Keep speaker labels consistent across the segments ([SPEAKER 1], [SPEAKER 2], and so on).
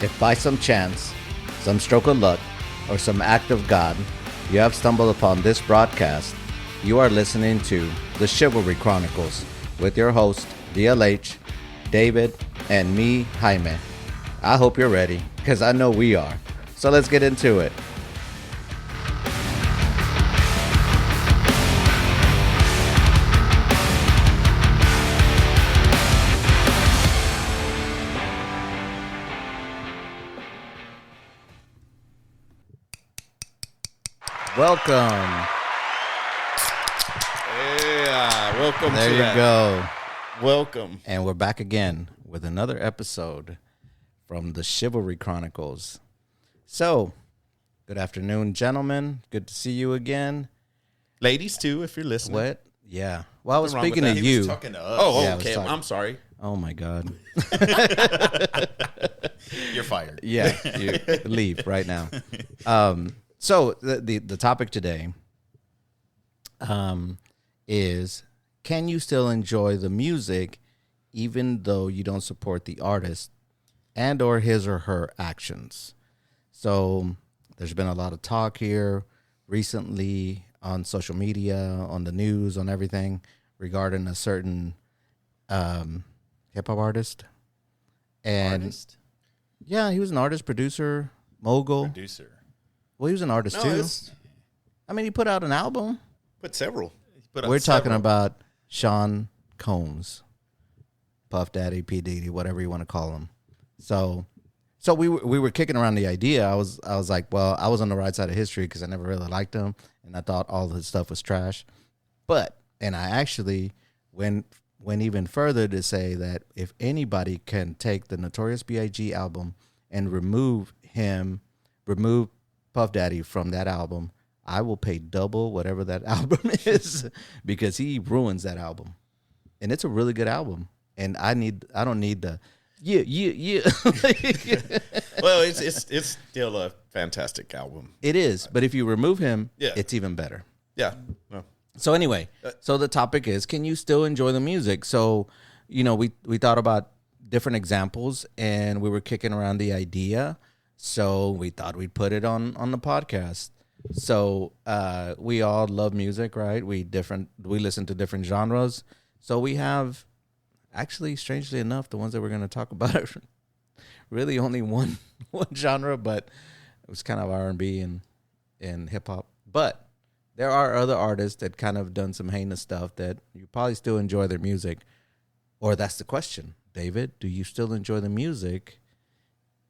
[SPEAKER 1] If by some chance, some stroke of luck, or some act of God, you have stumbled upon this broadcast, you are listening to The Chivalry Chronicles with your host, DLH, David, and me, Jaime. I hope you're ready, because I know we are. So let's get into it. Welcome.
[SPEAKER 2] Yeah, welcome
[SPEAKER 1] There
[SPEAKER 2] to
[SPEAKER 1] you
[SPEAKER 2] that.
[SPEAKER 1] go.
[SPEAKER 2] Welcome.
[SPEAKER 1] And we're back again with another episode from the Chivalry Chronicles. So, good afternoon, gentlemen. Good to see you again.
[SPEAKER 2] Ladies, too, if you're listening.
[SPEAKER 1] What? Yeah. Well, I was
[SPEAKER 2] Nothing wrong
[SPEAKER 1] speaking
[SPEAKER 2] with
[SPEAKER 1] to
[SPEAKER 2] that.
[SPEAKER 1] you.
[SPEAKER 3] He was talking to us.
[SPEAKER 2] Oh,
[SPEAKER 1] Yeah, I was
[SPEAKER 2] okay.
[SPEAKER 1] talking-
[SPEAKER 2] I'm sorry.
[SPEAKER 1] Oh, my God.
[SPEAKER 3] You're fired.
[SPEAKER 1] Yeah, you leave right now. So the topic today is, can you still enjoy the music even though you don't support the artist and or his or her actions? So there's been a lot of talk here recently on social media, on the news, on everything regarding a certain hip hop artist. And
[SPEAKER 3] Artist?
[SPEAKER 1] yeah, he was an artist, producer, mogul.
[SPEAKER 3] Producer.
[SPEAKER 1] Well, he was an artist too. I mean, he put out an album.
[SPEAKER 2] But several.
[SPEAKER 1] We're talking about Sean Combs, Puff Daddy, P Diddy, whatever you want to call him. So we were kicking around the idea. I was like, well, I was on the right side of history because I never really liked him, and I thought all his stuff was trash. And I actually went even further to say that if anybody can take the Notorious B.I.G. album and remove Puff Daddy from that album, I will pay double whatever that album is because he ruins that album. And it's a really good album. And I don't need the yeah.
[SPEAKER 2] Well, it's still a fantastic album.
[SPEAKER 1] It is, but if you remove him,
[SPEAKER 2] Yeah.
[SPEAKER 1] it's even better.
[SPEAKER 2] Yeah. No.
[SPEAKER 1] So anyway, so the topic is, can you still enjoy the music? So, we thought about different examples and we were kicking around the idea. So we thought we'd put it on the podcast. So we all love music, right? We listen to different genres. So we have, actually, strangely enough, the ones that we're going to talk about are really only one genre, but it was kind of R&B and hip hop. But there are other artists that kind of done some heinous stuff that you probably still enjoy their music. Or that's the question. David, do you still enjoy the music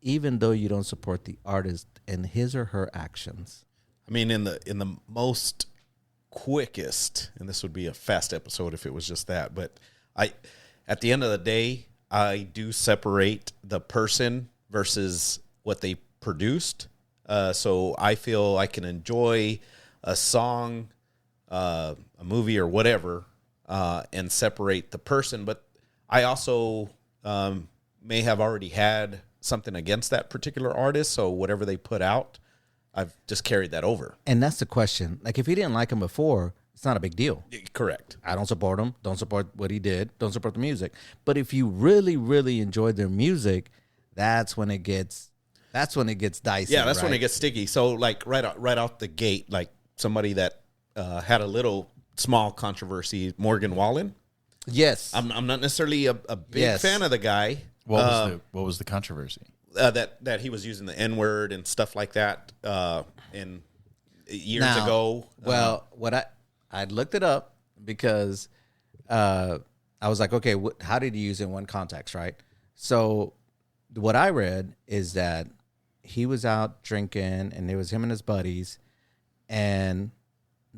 [SPEAKER 1] even though you don't support the artist and his or her actions?
[SPEAKER 2] I mean, in the most quickest, and this would be a fast episode if it was just that, but at the end of the day, I do separate the person versus what they produced. So I feel I can enjoy a song, a movie, or whatever, and separate the person. But I also may have already had something against that particular artist, so whatever they put out, I've just carried that over.
[SPEAKER 1] And that's the question. Like, if he didn't like him before, it's not a big deal.
[SPEAKER 2] Correct.
[SPEAKER 1] I don't support him. Don't support what he did. Don't support the music. But if you really, really enjoyed their music, that's when it gets dicey.
[SPEAKER 2] Yeah, that's when
[SPEAKER 1] right?
[SPEAKER 2] it gets sticky. So, like, right out the gate, like somebody that had a little small controversy, Morgan Wallen.
[SPEAKER 1] Yes.
[SPEAKER 2] I'm not necessarily a big
[SPEAKER 1] Yes.
[SPEAKER 2] fan of the guy.
[SPEAKER 3] What was the controversy?
[SPEAKER 2] That he was using the N-word and stuff like that in years
[SPEAKER 1] Now,
[SPEAKER 2] ago.
[SPEAKER 1] Well, I looked it up because I was like, okay, how did he use it in one context, right? So what I read is that he was out drinking and it was him and his buddies, and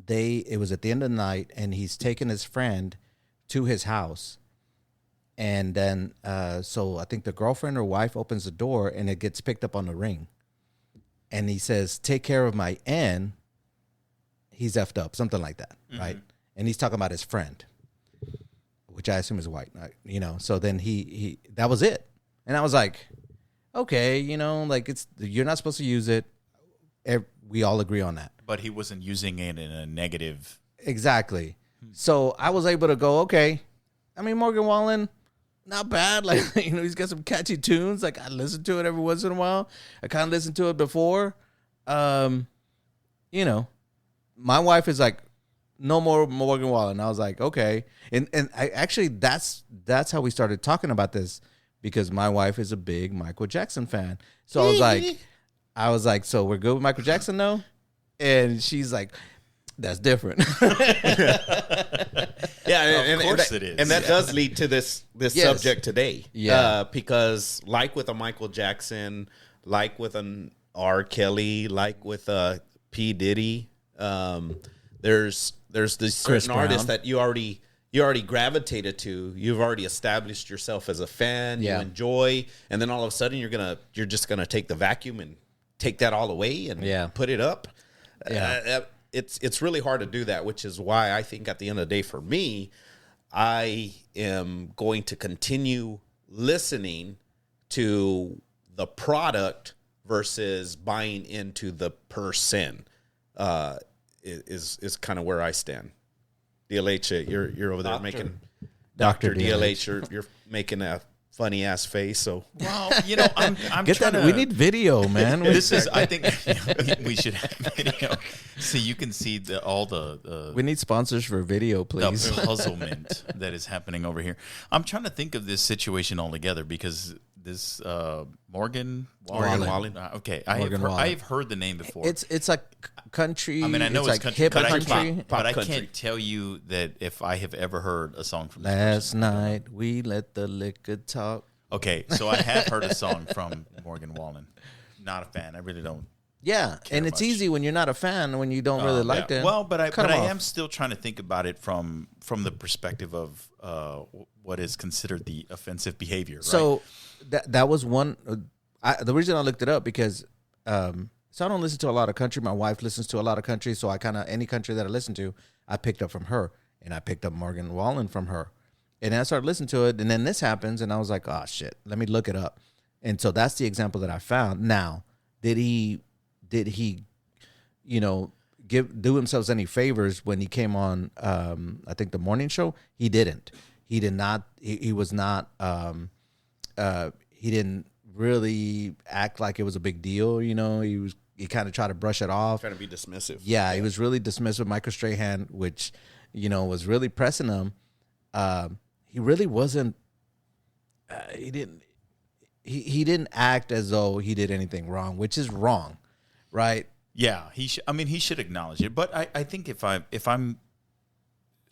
[SPEAKER 1] it was at the end of the night, and he's taking his friend to his house. And then, so I think the girlfriend or wife opens the door and it gets picked up on the ring. And he says, take care of my N. He's effed up, something like that, right? And he's talking about his friend, which I assume is white, So then he that was it. And I was like, okay, like you're not supposed to use it. We all agree on that.
[SPEAKER 3] But he wasn't using it in a negative.
[SPEAKER 1] Exactly. So I was able to go, okay. I mean, Morgan Wallen, not bad. Like, he's got some catchy tunes. Like, I listen to it every once in a while. I kind of listened to it before. My wife is like, no more Morgan Wallen. I was like, okay. And I actually, that's how we started talking about this, because my wife is a big Michael Jackson fan. So I was like, so we're good with Michael Jackson now? And she's like, that's different.
[SPEAKER 2] Of
[SPEAKER 3] course it is.
[SPEAKER 2] And that does lead to this subject today.
[SPEAKER 1] Yeah.
[SPEAKER 2] Because like with a Michael Jackson, like with an R. Kelly, like with a P. Diddy, there's this certain artist that you already gravitated to. You've already established yourself as a fan.
[SPEAKER 1] Yeah.
[SPEAKER 2] You enjoy, and then all of a sudden you're just gonna take the vacuum and take that all away and put it up.
[SPEAKER 1] Yeah.
[SPEAKER 2] It's really hard to do that, which is why I think at the end of the day, for me, I am going to continue listening to the product versus buying into the person. Is kind of where I stand. DLH, you're over there making Dr. DLH. You're making a funny ass face. So
[SPEAKER 3] well, I'm
[SPEAKER 1] get
[SPEAKER 3] trying
[SPEAKER 1] that.
[SPEAKER 3] to,
[SPEAKER 1] We need video, man.
[SPEAKER 3] This is, I think, we should have video, so you can see all the.
[SPEAKER 1] We need sponsors for video, please.
[SPEAKER 3] The puzzlement that is happening over here. I'm trying to think of this situation altogether, because this Morgan Wallen. Okay, I've heard the name before.
[SPEAKER 1] It's like country.
[SPEAKER 3] I mean, I know it's
[SPEAKER 1] like
[SPEAKER 3] country,
[SPEAKER 1] hip
[SPEAKER 3] but
[SPEAKER 1] country.
[SPEAKER 3] but I
[SPEAKER 2] country.
[SPEAKER 3] can't tell you that if I have ever heard a song from this
[SPEAKER 1] Last
[SPEAKER 3] person.
[SPEAKER 1] night we let the liquor talk.
[SPEAKER 3] Okay, so I have heard a song from Morgan Wallen. Not a fan. I really don't.
[SPEAKER 1] Yeah, and it's
[SPEAKER 3] much.
[SPEAKER 1] easy when you're not a fan, when you don't really like them.
[SPEAKER 3] Well, but I
[SPEAKER 1] Cut 'em off.
[SPEAKER 3] am still trying to think about it from the perspective of what is considered the offensive behavior. Right?
[SPEAKER 1] So that was one. The reason I looked it up, because so I don't listen to a lot of country. My wife listens to a lot of country, so I kind of, any country that I listen to, I picked up from her, and I picked up Morgan Wallen from her, and I started listening to it, and then this happens, and I was like, oh shit, let me look it up, and so that's the example that I found. Now, did he, do himself any favors when he came on? I think the morning show. He didn't. He did not. He was not. He didn't really act like it was a big deal. He kind of tried to brush it off.
[SPEAKER 2] Trying to be dismissive.
[SPEAKER 1] Yeah, he was really dismissive. Michael Strahan, which, was really pressing him. He really wasn't. He didn't act as though he did anything wrong, which is wrong, right?
[SPEAKER 3] Yeah, he should acknowledge it. But I think if I'm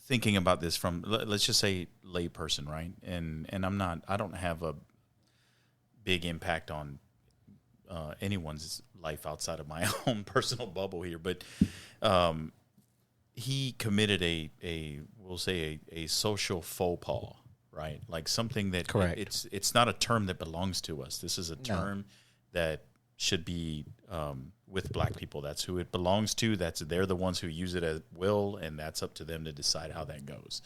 [SPEAKER 3] thinking about this from, let's just say, layperson, right? And I don't have a big impact on anyone's life outside of my own personal bubble here, but he committed a social faux pas, right? Like something that
[SPEAKER 1] Correct.
[SPEAKER 3] It's not a term that belongs to us. This is a term that should be with black people. That's who it belongs to. They're the ones who use it at will, and that's up to them to decide how that goes.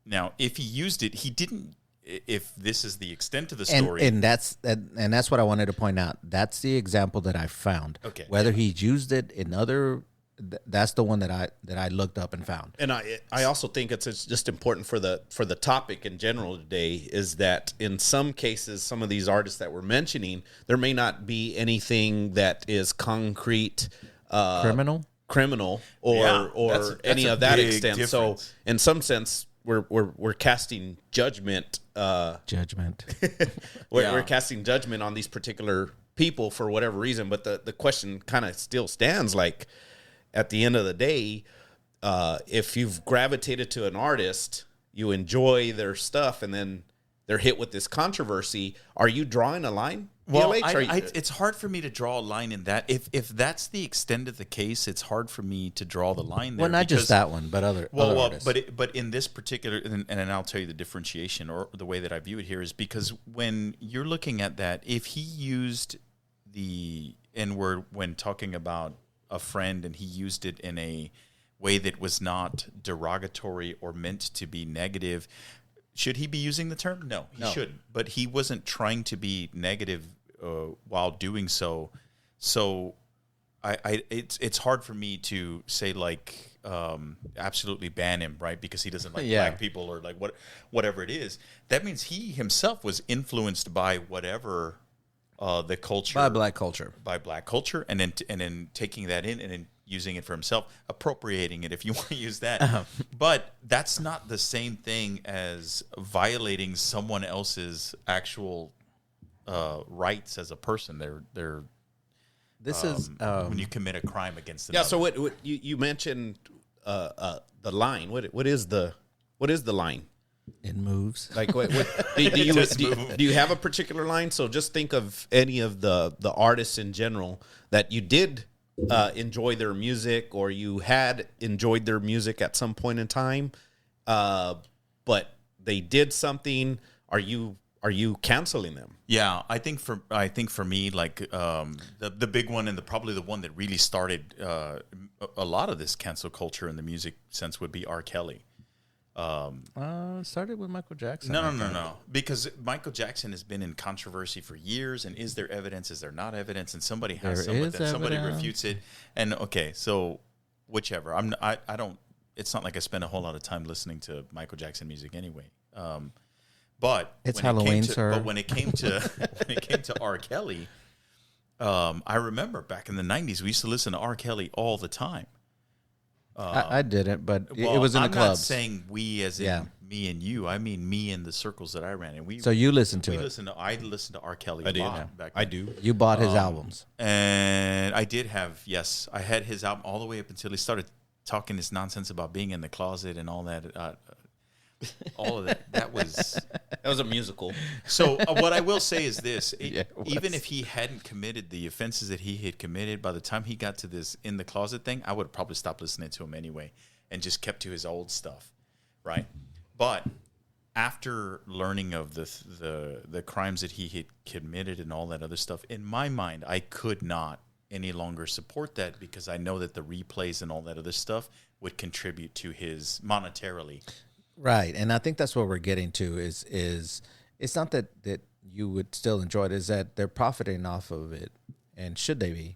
[SPEAKER 3] Now, if he used it, he didn't. If this is the extent of the story,
[SPEAKER 1] and that's what I wanted to point out. That's the example that I found.
[SPEAKER 3] Okay.
[SPEAKER 1] Whether he used it in other, that's the one that I looked up and found.
[SPEAKER 2] And I also think it's just important for the topic in general today, is that in some cases, some of these artists that we're mentioning, there may not be anything that is concrete,
[SPEAKER 1] Criminal
[SPEAKER 2] or
[SPEAKER 3] that's
[SPEAKER 2] any
[SPEAKER 3] a
[SPEAKER 2] of that
[SPEAKER 3] big
[SPEAKER 2] extent.
[SPEAKER 3] difference.
[SPEAKER 2] So in some sense, we're casting judgment. We're casting judgment on these particular people for whatever reason. But the question kind of still stands. Like, at the end of the day, if you've gravitated to an artist, you enjoy their stuff, and then they're hit with this controversy, are you drawing a line?
[SPEAKER 3] well,
[SPEAKER 2] DLH?
[SPEAKER 3] it's hard for me to draw a line in that. If that's the extent of the case, it's hard for me to draw the line there.
[SPEAKER 1] Well, not
[SPEAKER 3] because,
[SPEAKER 1] just that one, but other artists.
[SPEAKER 3] but in this particular, and I'll tell you the differentiation, or the way that I view it here, is because when you're looking at that, if he used the N-word when talking about a friend, and he used it in a way that was not derogatory or meant to be negative, should he be using the term? No, he shouldn't. But he wasn't trying to be negative while doing so. So it's hard for me to say like absolutely ban him, right? Because he doesn't like
[SPEAKER 1] Yeah.
[SPEAKER 3] black people or like whatever it is. That means he himself was influenced by whatever the culture
[SPEAKER 1] By black culture.
[SPEAKER 3] and then taking that in and then using it for himself, appropriating it if you want to use that. But that's not the same thing as violating someone else's actual rights as a person. They're
[SPEAKER 1] This is
[SPEAKER 3] when you commit a crime against another.
[SPEAKER 2] Yeah. So what you mentioned the line. What is the line?
[SPEAKER 1] it moves.
[SPEAKER 2] Like what do you have a particular line? So just think of any of the artists in general that you did enjoy their music, or you had enjoyed their music at some point in time, but they did something. Are you canceling them?
[SPEAKER 3] Yeah, I think for me, like the big one and probably the one that really started a lot of this cancel culture in the music sense would be R. Kelly.
[SPEAKER 1] Started with Michael Jackson.
[SPEAKER 3] No. Because Michael Jackson has been in controversy for years, and is there evidence? Is there not evidence? And somebody has
[SPEAKER 1] There
[SPEAKER 3] some, but
[SPEAKER 1] is
[SPEAKER 3] then somebody
[SPEAKER 1] evidence.
[SPEAKER 3] refutes it. And okay, so whichever. I don't. It's not like I spend a whole lot of time listening to Michael Jackson music anyway. But
[SPEAKER 1] It's
[SPEAKER 3] when
[SPEAKER 1] Halloween,
[SPEAKER 3] it came to,
[SPEAKER 1] sir.
[SPEAKER 3] But when it came to R. Kelly, I remember back in the '90s we used to listen to R. Kelly all the time.
[SPEAKER 1] I didn't, but it
[SPEAKER 3] Well,
[SPEAKER 1] was in the
[SPEAKER 3] I'm not
[SPEAKER 1] clubs.
[SPEAKER 3] saying we as in
[SPEAKER 1] Yeah.
[SPEAKER 3] me and you. I mean me and the circles that I ran in.
[SPEAKER 1] So you listened to it.
[SPEAKER 3] I listened to R. Kelly
[SPEAKER 2] I
[SPEAKER 3] a
[SPEAKER 2] did.
[SPEAKER 3] lot back then.
[SPEAKER 2] I do.
[SPEAKER 1] You bought his albums.
[SPEAKER 3] And I did have, yes, I had his album all the way up until he started talking this nonsense about being in the closet and all that. All of that. That was...
[SPEAKER 2] That was a musical.
[SPEAKER 3] So what I will say is this:
[SPEAKER 1] Yeah, it was.
[SPEAKER 3] even if he hadn't committed the offenses that he had committed, by the time he got to this in the closet thing, I would have probably stopped listening to him anyway and just kept to his old stuff, right? But after learning of the crimes that he had committed and all that other stuff, in my mind, I could not any longer support that, because I know that the replays and all that other stuff would contribute to his monetarily.
[SPEAKER 1] Right, and I think that's what we're getting to is it's not that you would still enjoy it, is that they're profiting off of it, and should they be?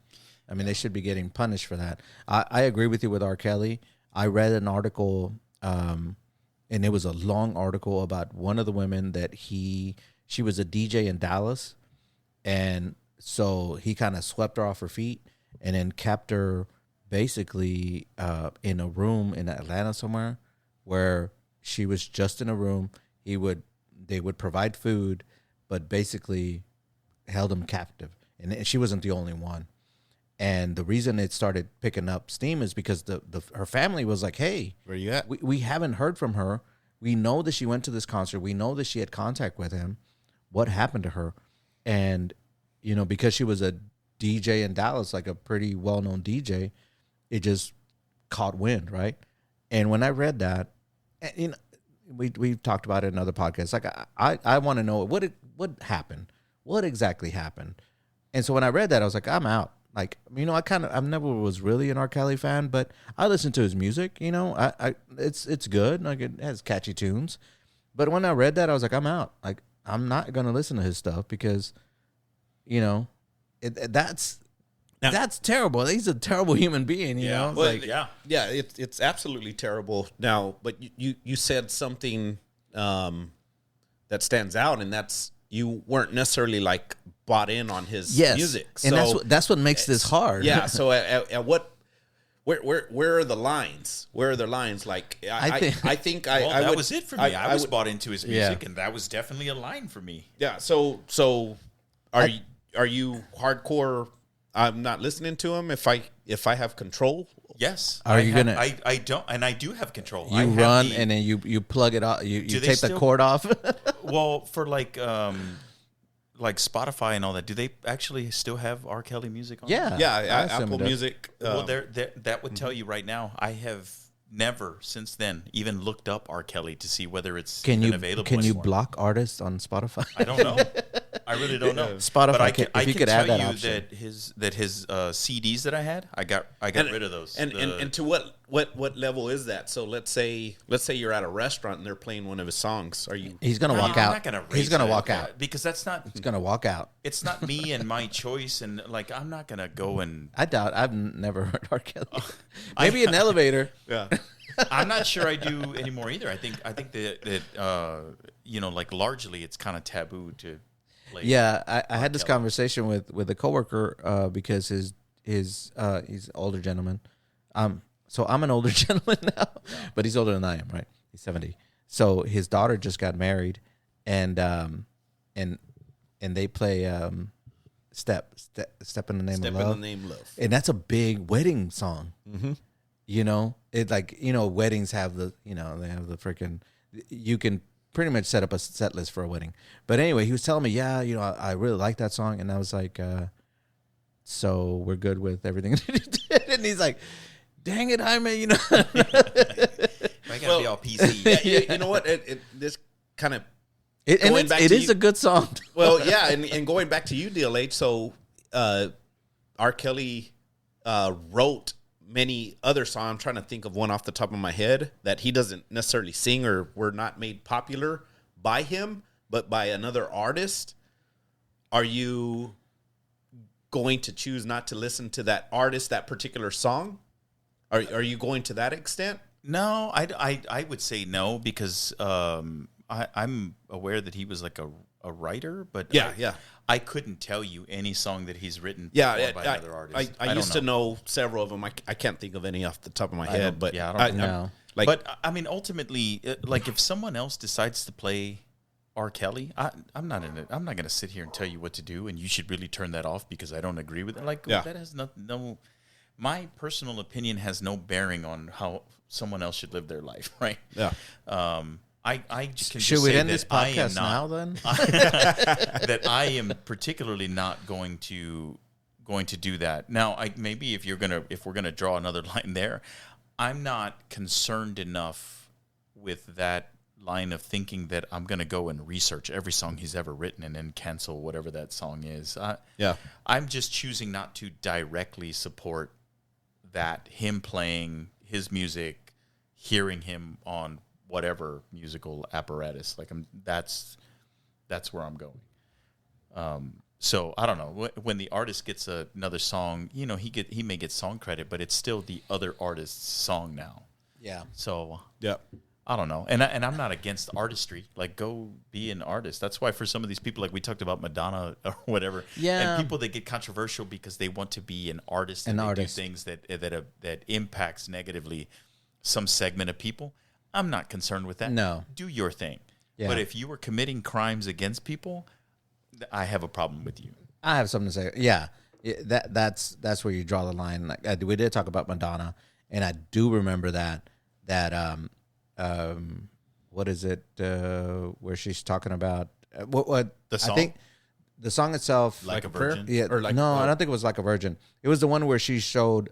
[SPEAKER 1] I mean, they should be getting punished for that. I agree with you with R. Kelly. I read an article, and it was a long article about one of the women that she was a DJ in Dallas, and so he kind of swept her off her feet and then kept her basically in a room in Atlanta somewhere where she was just in a room. They would provide food, but basically held him captive. And she wasn't the only one. And the reason it started picking up steam is because her family was like, "Hey,
[SPEAKER 2] Where you at?
[SPEAKER 1] we haven't heard from her. We know that she went to this concert. We know that she had contact with him. What happened to her?" And because she was a DJ in Dallas, like a pretty well-known DJ, it just caught wind, right? And when I read that, we've talked about it in other podcasts. Like I want to know what happened, what exactly happened. And so when I read that, I was like, I'm out. Like, I never was really an R. Kelly fan, but I listened to his music. It's good. Like, it has catchy tunes. But when I read that, I was like, I'm out. Like, I'm not gonna listen to his stuff because, that's terrible. He's a terrible human being. You know,
[SPEAKER 2] Well,
[SPEAKER 1] like,
[SPEAKER 2] yeah, it's absolutely terrible. Now, but you said something that stands out, and that's you weren't necessarily like bought in on his music.
[SPEAKER 1] And that's what makes this hard.
[SPEAKER 2] Yeah. So at what? Where are the lines? Where are the lines? Like I think
[SPEAKER 3] That
[SPEAKER 2] would,
[SPEAKER 3] was it for me. I was
[SPEAKER 2] would-
[SPEAKER 3] bought into his music, and that was definitely a line for me.
[SPEAKER 2] Yeah. So are you hardcore? I'm not listening to him if I have control.
[SPEAKER 3] Yes.
[SPEAKER 1] Are you gonna-
[SPEAKER 3] I don't, and I do have control.
[SPEAKER 1] You
[SPEAKER 3] I have
[SPEAKER 1] run
[SPEAKER 3] the-
[SPEAKER 1] and then you plug it off. You
[SPEAKER 3] Do they
[SPEAKER 1] take the
[SPEAKER 3] still-
[SPEAKER 1] cord off.
[SPEAKER 3] Well, for like Spotify and all that, do they actually still have R. Kelly music on?
[SPEAKER 1] Yeah.
[SPEAKER 2] Yeah,
[SPEAKER 1] I assume
[SPEAKER 2] Apple
[SPEAKER 1] it does.
[SPEAKER 2] Music.
[SPEAKER 3] Well, that would tell you right now. I have never since then even looked up R. Kelly to see whether it's
[SPEAKER 1] Can
[SPEAKER 3] even
[SPEAKER 1] you
[SPEAKER 3] available.
[SPEAKER 1] can you
[SPEAKER 3] anymore.
[SPEAKER 1] block artists on Spotify?
[SPEAKER 3] I don't know. I really don't know.
[SPEAKER 1] Spotify,
[SPEAKER 3] but I
[SPEAKER 1] if
[SPEAKER 3] can
[SPEAKER 1] you could
[SPEAKER 3] tell
[SPEAKER 1] add that
[SPEAKER 3] you
[SPEAKER 1] option.
[SPEAKER 3] that his CDs that I had, I got rid of those.
[SPEAKER 2] And to what level is that? So let's say you're at a restaurant and they're playing one of his songs. Are you?
[SPEAKER 1] He's gonna walk
[SPEAKER 3] I'm
[SPEAKER 1] out.
[SPEAKER 3] not gonna
[SPEAKER 1] He's gonna
[SPEAKER 3] raise it,
[SPEAKER 1] walk out.
[SPEAKER 3] because that's not.
[SPEAKER 1] He's gonna walk out.
[SPEAKER 3] It's not me and my choice, and like I'm not gonna go and.
[SPEAKER 1] I doubt. I've never heard R. Kelly. Maybe an elevator.
[SPEAKER 2] Yeah.
[SPEAKER 3] I'm not sure I do anymore either. I think that like largely it's kind of taboo to play.
[SPEAKER 1] Yeah, I had this conversation with a coworker because he's an older gentleman. So I'm an older gentleman now, but he's older than I am, right? He's 70. So his daughter just got married, and they play Step in the Name of Love.
[SPEAKER 2] Step in the Name of Love.
[SPEAKER 1] And that's a big wedding song.
[SPEAKER 2] Mm-hmm.
[SPEAKER 1] You know, it like, weddings have they have the freaking, you can pretty much set up a set list for a wedding. But anyway, he was telling me, I really like that song. And I was like, so we're good with everything. And he's like, dang it, Jaime,
[SPEAKER 3] I gotta be all PC.
[SPEAKER 2] Yeah, you know what? This kind of
[SPEAKER 1] it is a good song.
[SPEAKER 2] Well, yeah, and going back to you, DLH. So, R. Kelly wrote many other songs. I'm trying to think of one off the top of my head that he doesn't necessarily sing or were not made popular by him, but by another artist. Are you going to choose not to listen to that artist, that particular song? Are you going to that extent?
[SPEAKER 3] No, I would say no, because I'm aware that he was like a writer, but I couldn't tell you any song that he's written by another artist.
[SPEAKER 2] I used to know several of them. I can't think of any off the top of my head, but
[SPEAKER 3] I don't know.
[SPEAKER 2] But
[SPEAKER 3] I mean, ultimately, like if someone else decides to play R. Kelly, I'm not in it. I'm not going to sit here and tell you what to do, and you should really turn that off because I don't agree with it. Like that has no. My personal opinion has no bearing on how someone else should live their life, right?
[SPEAKER 2] Yeah.
[SPEAKER 3] I just can
[SPEAKER 1] Should
[SPEAKER 3] just
[SPEAKER 1] we
[SPEAKER 3] say
[SPEAKER 1] end this podcast now then?
[SPEAKER 3] that I am particularly not going to do that. Now, maybe if we're gonna draw another line there, I'm not concerned enough with that line of thinking that I'm gonna go and research every song he's ever written and then cancel whatever that song is. I'm just choosing not to directly support that, him playing his music, hearing him on whatever musical apparatus. Like that's where I'm going. So I don't know, when the artist gets another song, he may get song credit, but it's still the other artist's song now.
[SPEAKER 1] Yeah.
[SPEAKER 3] So
[SPEAKER 2] yeah.
[SPEAKER 3] I don't know, and I'm not against artistry. Like, go be an artist. That's why for some of these people, like we talked about Madonna or whatever, and people that get controversial because they want to be an artist and they do things that impacts negatively some segment of people. I'm not concerned with that.
[SPEAKER 1] No,
[SPEAKER 3] do your thing.
[SPEAKER 1] Yeah.
[SPEAKER 3] But if you were committing crimes against people, I have a problem with you.
[SPEAKER 1] I have something to say. Yeah, that's where you draw the line. Like we did talk about Madonna, and I do remember that. What is it? Where she's talking about what
[SPEAKER 3] the song?
[SPEAKER 1] I think the song itself,
[SPEAKER 3] like a virgin.
[SPEAKER 1] Yeah, or I don't think it was like a virgin. It was the one where she showed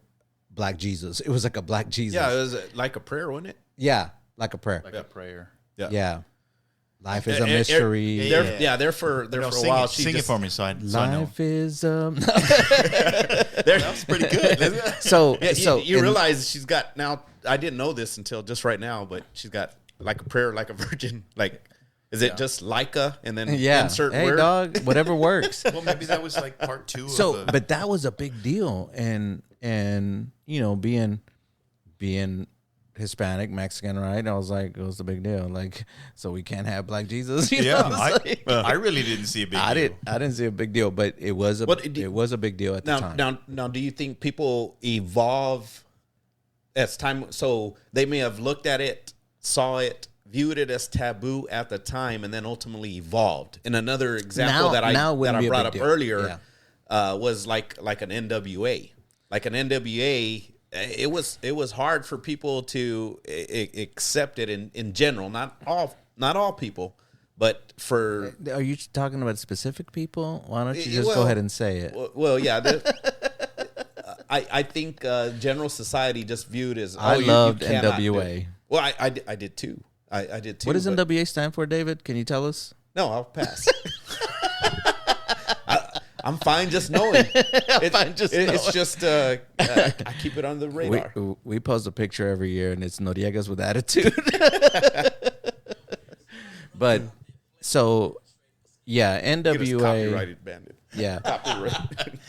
[SPEAKER 1] Black Jesus. It was like a Black Jesus.
[SPEAKER 2] Yeah, it was like a prayer, wasn't it?
[SPEAKER 1] Yeah, like a prayer.
[SPEAKER 3] Like a prayer.
[SPEAKER 1] Yeah. Life is a mystery.
[SPEAKER 2] They're for a while.
[SPEAKER 3] Sing it for me, so I know.
[SPEAKER 1] Life is
[SPEAKER 2] That was pretty good.
[SPEAKER 1] So
[SPEAKER 2] you realize she's got now. I didn't know this until just right now, but she's got like a prayer, like a virgin. Like, is it just like a and then insert word?
[SPEAKER 1] Dog, whatever works.
[SPEAKER 3] Well, maybe that was like part 2.
[SPEAKER 1] But that was a big deal, and being Hispanic, Mexican, right? I was like, it was a big deal. Like, so we can't have Black Jesus.
[SPEAKER 3] I really didn't see a big deal.
[SPEAKER 1] I didn't see a big deal, but it was a big deal at the time.
[SPEAKER 2] Now, do you think people evolve as time? So they may have looked at it, saw it, viewed it as taboo at the time, and then ultimately evolved. And another example that I brought up earlier was like an NWA. Like an NWA, it was hard for people to accept it in general. Not all people, but for.
[SPEAKER 1] Are you talking about specific people? Why don't you just go ahead and say it?
[SPEAKER 2] Well, yeah. I think general society just viewed as.
[SPEAKER 1] I loved NWA.
[SPEAKER 2] Well, I did too. I did too.
[SPEAKER 1] What does NWA stand for, David? Can you tell us?
[SPEAKER 2] No, I'll pass. I'm fine just knowing.
[SPEAKER 1] It's
[SPEAKER 2] It's just I keep it on the radar.
[SPEAKER 1] We post a picture every year, and it's Noriegas with attitude. But so, yeah,
[SPEAKER 2] Get us
[SPEAKER 1] NWA.
[SPEAKER 2] copyrighted bandit.
[SPEAKER 1] Yeah,
[SPEAKER 2] Copyright.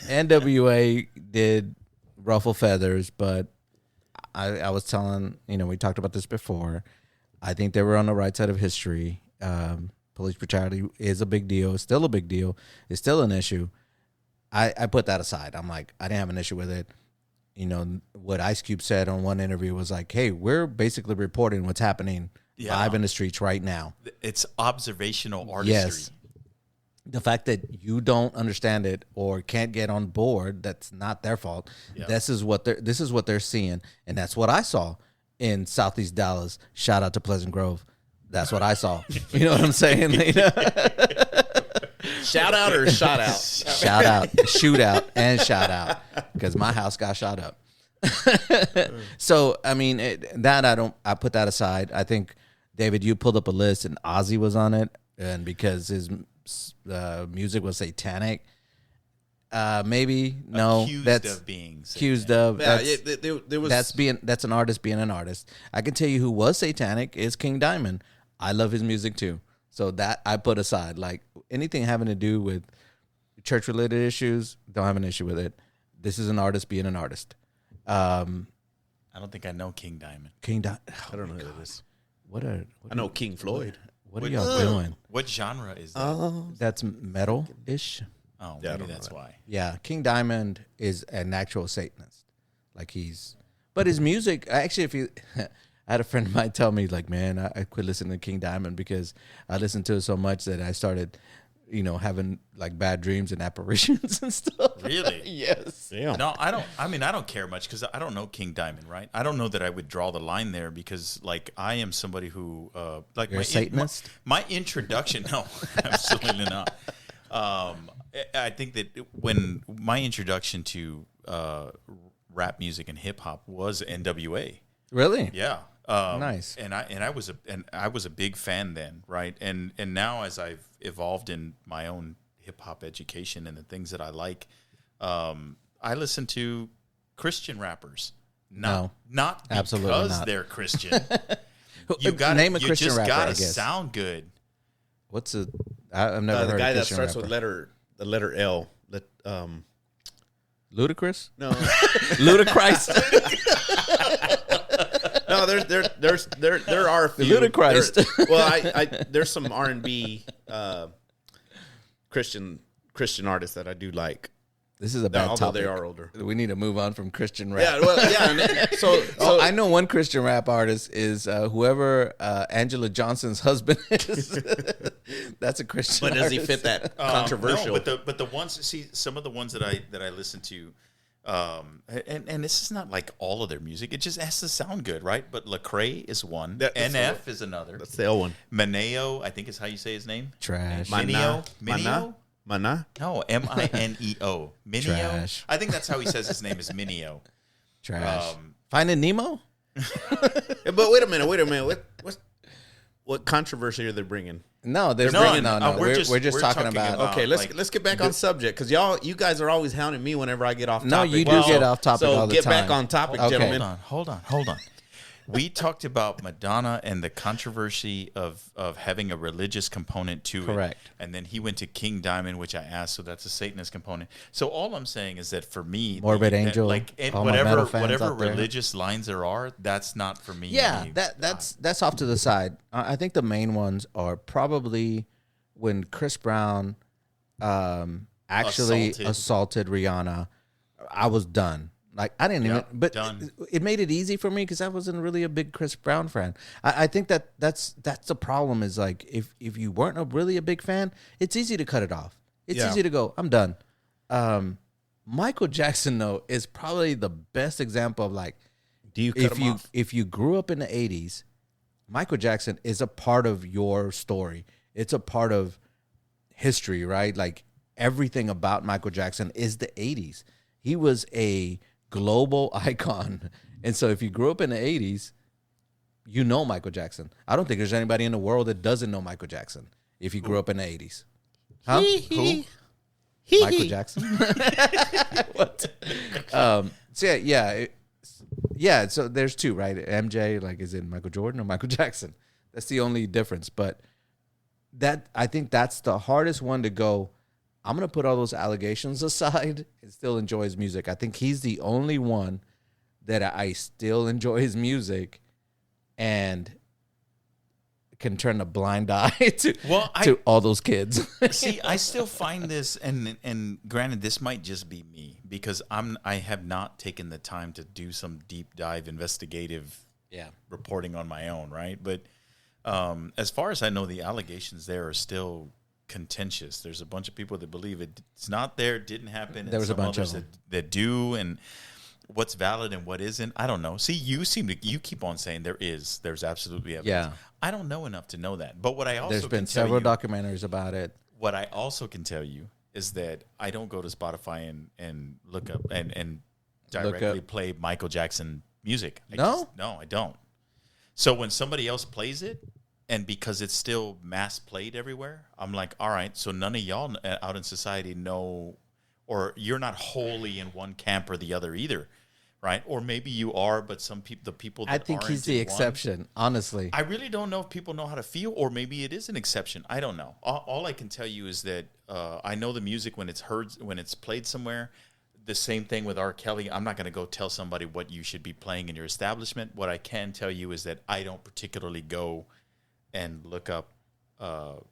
[SPEAKER 1] NWA did ruffle feathers, but I was telling, we talked about this before. I think they were on the right side of history. Police brutality is a big deal. It's still a big deal. It's still an issue. I put that aside. I'm like, I didn't have an issue with it. What Ice Cube said on one interview was like, hey, we're basically reporting what's happening live in the streets right now.
[SPEAKER 3] It's observational artistry.
[SPEAKER 1] Yes. The fact that you don't understand it or can't get on board, that's not their fault. Yeah. This is what they're seeing, and that's what I saw in Southeast Dallas. Shout out to Pleasant Grove. That's what I saw. You know what I'm saying?
[SPEAKER 2] Shout out or shot out?
[SPEAKER 1] Shout out, shoot out, and shout out, because my house got shot up. So I mean, I put that aside. I think, David, you pulled up a list, and Ozzy was on it, and because his music was satanic. Maybe no. Accused of. That's an artist being an artist. I can tell you who was satanic is King Diamond. I love his music too. So that I put aside. Like anything having to do with church related issues, don't have an issue with it. This is an artist being an artist.
[SPEAKER 3] I don't think I know King Diamond.
[SPEAKER 2] I don't know who that is.
[SPEAKER 1] I
[SPEAKER 2] know King Floyd.
[SPEAKER 1] What are y'all doing?
[SPEAKER 3] What genre is that?
[SPEAKER 1] That's metal-ish.
[SPEAKER 3] Oh,
[SPEAKER 2] yeah,
[SPEAKER 3] maybe that's why.
[SPEAKER 1] Yeah, King Diamond is an actual Satanist. But his music, actually, I had a friend of mine tell me, like, man, I quit listening to King Diamond because I listened to it so much that I started, having like bad dreams and apparitions and stuff.
[SPEAKER 3] Really?
[SPEAKER 1] Yes.
[SPEAKER 2] Yeah.
[SPEAKER 3] No, I don't. I mean, I don't care much because I don't know King Diamond, right? I don't know that I would draw the line there because, like, I am somebody who, like,
[SPEAKER 1] You're a Satanist.
[SPEAKER 3] My introduction. No, absolutely not. I think that when my introduction to rap music and hip hop was NWA.
[SPEAKER 1] Really?
[SPEAKER 3] Yeah.
[SPEAKER 1] Nice.
[SPEAKER 3] And I was a big fan then, right? And now as I've evolved in my own hip hop education and the things that I like, I listen to Christian rappers. Not
[SPEAKER 1] absolutely
[SPEAKER 3] because
[SPEAKER 1] not.
[SPEAKER 3] they're Christian. You got
[SPEAKER 1] name a Christian rapper.
[SPEAKER 3] Gotta
[SPEAKER 1] I guess.
[SPEAKER 3] Sound good.
[SPEAKER 1] What's a? I've never heard
[SPEAKER 2] the guy
[SPEAKER 1] a
[SPEAKER 2] that
[SPEAKER 1] Christian
[SPEAKER 2] starts
[SPEAKER 1] rapper.
[SPEAKER 2] with the letter L.
[SPEAKER 1] Ludacris?
[SPEAKER 2] No,
[SPEAKER 1] Ludacris.
[SPEAKER 2] no. There are a few.
[SPEAKER 1] Ludacris.
[SPEAKER 2] There's some R&B Christian artists that I do like.
[SPEAKER 1] This is a bad
[SPEAKER 2] although
[SPEAKER 1] topic.
[SPEAKER 2] they are older.
[SPEAKER 1] We need to move on from Christian rap.
[SPEAKER 2] Yeah, well, yeah. So
[SPEAKER 1] I know one Christian rap artist is whoever Angela Johnson's husband is. That's a Christian.
[SPEAKER 2] but does he
[SPEAKER 1] artist.
[SPEAKER 2] fit that controversial?
[SPEAKER 3] No, but the ones, see, some of the ones that I listen to, and this is not like all of their music. It just has to sound good, right? But Lecrae is one. NF is another.
[SPEAKER 2] That's the L one.
[SPEAKER 3] Mineo, I think is how you say his name.
[SPEAKER 1] Trash.
[SPEAKER 3] Mineo.
[SPEAKER 2] Mana?
[SPEAKER 3] No, Mineo. Mineo.
[SPEAKER 1] Trash.
[SPEAKER 3] I think that's how he says his name is Mineo.
[SPEAKER 1] Trash. Finding Nemo?
[SPEAKER 2] But wait a minute. What controversy are they bringing?
[SPEAKER 1] No, they're
[SPEAKER 3] No,
[SPEAKER 1] bringing
[SPEAKER 3] no,
[SPEAKER 1] no.
[SPEAKER 3] we're
[SPEAKER 1] We're
[SPEAKER 3] just
[SPEAKER 1] talking
[SPEAKER 3] talking
[SPEAKER 1] about.
[SPEAKER 3] about-
[SPEAKER 2] Okay,
[SPEAKER 3] like,
[SPEAKER 2] let's get back on subject because you guys are always hounding me whenever I get off topic.
[SPEAKER 1] No, you do get off topic
[SPEAKER 2] so
[SPEAKER 1] all the
[SPEAKER 2] get
[SPEAKER 1] time.
[SPEAKER 2] back on topic,
[SPEAKER 1] Okay.
[SPEAKER 2] gentlemen.
[SPEAKER 3] Hold on. We talked about Madonna and the controversy of having a religious component to
[SPEAKER 1] Correct.
[SPEAKER 3] it. And then he went to King Diamond, which I asked, so that's a Satanist component. So all I'm saying is that for me,
[SPEAKER 1] Morbid Angel, all my metal fans
[SPEAKER 3] whatever
[SPEAKER 1] out there.
[SPEAKER 3] religious lines there are, that's not for me.
[SPEAKER 1] Yeah, that's off to the side. I think the main ones are probably when Chris Brown actually assaulted Rihanna. I was done. Like I didn't even, but
[SPEAKER 3] done.
[SPEAKER 1] It made it easy for me because I wasn't really a big Chris Brown fan. I think that's the problem is like if you weren't really a big fan, it's easy to cut it off. It's easy to go, I'm done. Michael Jackson though is probably the best example of like,
[SPEAKER 2] Do you cut him off?
[SPEAKER 1] if you grew up in the 80s, Michael Jackson is a part of your story. It's a part of history, right? Like everything about Michael Jackson is the 80s. He was a global icon. And so if you grew up in the 80s, you know Michael Jackson. I don't think there's anybody in the world that doesn't know Michael Jackson if you grew up in the 80s. Huh?
[SPEAKER 3] Who?
[SPEAKER 1] Michael Jackson. What? So yeah. So there's two, right? MJ, like, is it Michael Jordan or Michael Jackson? That's the only difference. But I think that's the hardest one to go. I'm gonna put all those allegations aside and still enjoy his music. I think he's the only one that I still enjoy his music and can turn a blind eye to all those kids.
[SPEAKER 3] See, I still find this, and granted, this might just be me because I have not taken the time to do some deep dive investigative reporting on my own, right? But as far as I know, the allegations there are still contentious. There's a bunch of people that believe it's not there, didn't happen.
[SPEAKER 1] There was a bunch of
[SPEAKER 3] them that do, and what's valid and what isn't, I don't know. See, you keep on saying there's absolutely evidence.
[SPEAKER 1] Yeah.
[SPEAKER 3] I don't know enough to know that. But what I also
[SPEAKER 1] there's been several documentaries about it.
[SPEAKER 3] What I also can tell you is that I don't go to Spotify and look up and directly play Michael Jackson music. No, I don't. So when somebody else plays it, and because it's still mass played everywhere, I'm like, all right, so none of y'all out in society know, or you're not wholly in one camp or the other either, right? Or maybe you are, but the people that
[SPEAKER 1] I think he's the exception, honestly.
[SPEAKER 3] I really don't know if people know how to feel, or maybe it is an exception. I don't know. All I can tell you is that I know the music when it's heard, when it's played somewhere. The same thing with R. Kelly. I'm not going to go tell somebody what you should be playing in your establishment. What I can tell you is that I don't particularly go and look up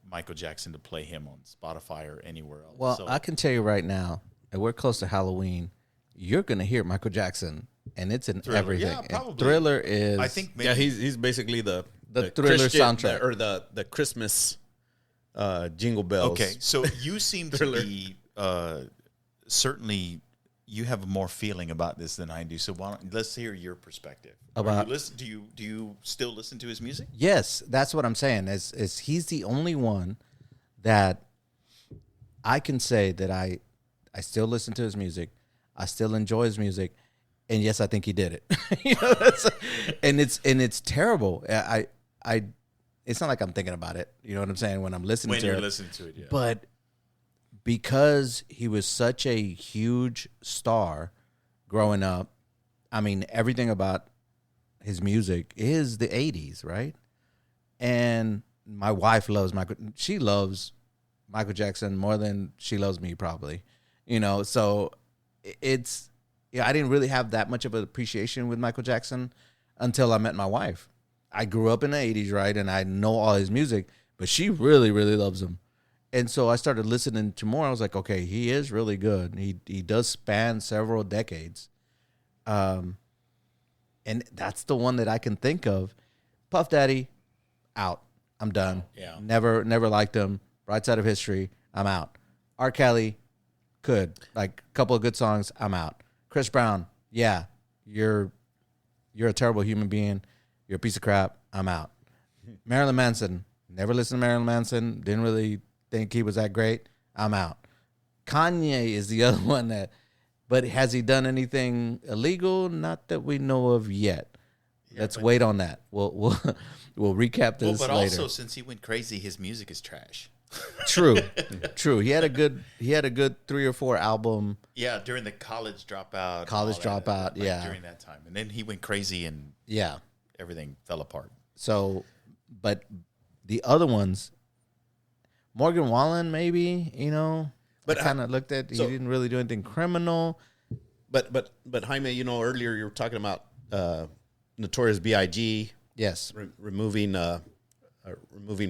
[SPEAKER 3] Michael Jackson to play him on Spotify or anywhere else.
[SPEAKER 1] Well, I can tell you right now, and we're close to Halloween, you're going to hear Michael Jackson, and it's in
[SPEAKER 3] Thriller.
[SPEAKER 1] everything.
[SPEAKER 3] Yeah, probably.
[SPEAKER 1] And Thriller is...
[SPEAKER 3] I think maybe,
[SPEAKER 2] he's basically the
[SPEAKER 1] Thriller
[SPEAKER 2] Christian,
[SPEAKER 1] soundtrack.
[SPEAKER 2] or the Christmas jingle bells.
[SPEAKER 3] Okay, so you seem to be certainly... You have more feeling about this than I do, so let's hear your perspective.
[SPEAKER 1] About
[SPEAKER 3] do you still listen to his music?
[SPEAKER 1] Yes, that's what I'm saying. Is he's the only one that I can say that I still listen to his music, I still enjoy his music, and yes, I think he did it. And it's terrible. I it's not like I'm thinking about it. You know what I'm saying when I'm listening
[SPEAKER 3] when
[SPEAKER 1] to it.
[SPEAKER 3] When you're listening to it, yeah.
[SPEAKER 1] But because he was such a huge star growing up, I mean, everything about his music is the 80s, right? And my wife loves she loves Michael Jackson more than she loves me, probably. You know, so it's, I didn't really have that much of an appreciation with Michael Jackson until I met my wife. I grew up in the 80s, right? And I know all his music, but she really, really loves him. And so I started listening to more. I was like, okay, he is really good. He does span several decades. And that's the one that I can think of. Puff Daddy, out. I'm done.
[SPEAKER 3] Yeah.
[SPEAKER 1] Never liked him. Right Side of History, I'm out. R. Kelly, could. Like a couple of good songs, I'm out. Chris Brown, yeah, you're a terrible human being. You're a piece of crap. I'm out. Marilyn Manson, never listened to Marilyn Manson. Didn't really think he was that great. I'm out. Kanye is the other one but has he done anything illegal? Not that we know of yet. Yeah, let's wait on that. We'll recap this
[SPEAKER 3] but
[SPEAKER 1] later.
[SPEAKER 3] Also, since he went crazy, his music is trash.
[SPEAKER 1] True. He had a good 3 or 4 album.
[SPEAKER 3] Yeah, during the college dropout.
[SPEAKER 1] Yeah.
[SPEAKER 3] During that time. And then he went crazy and everything fell apart.
[SPEAKER 1] So, but the other ones, Morgan Wallen, maybe, you know, but kind of looked at, he didn't really do anything criminal.
[SPEAKER 2] But Jaime, you know, earlier you were talking about Notorious B.I.G.
[SPEAKER 1] Yes.
[SPEAKER 2] Removing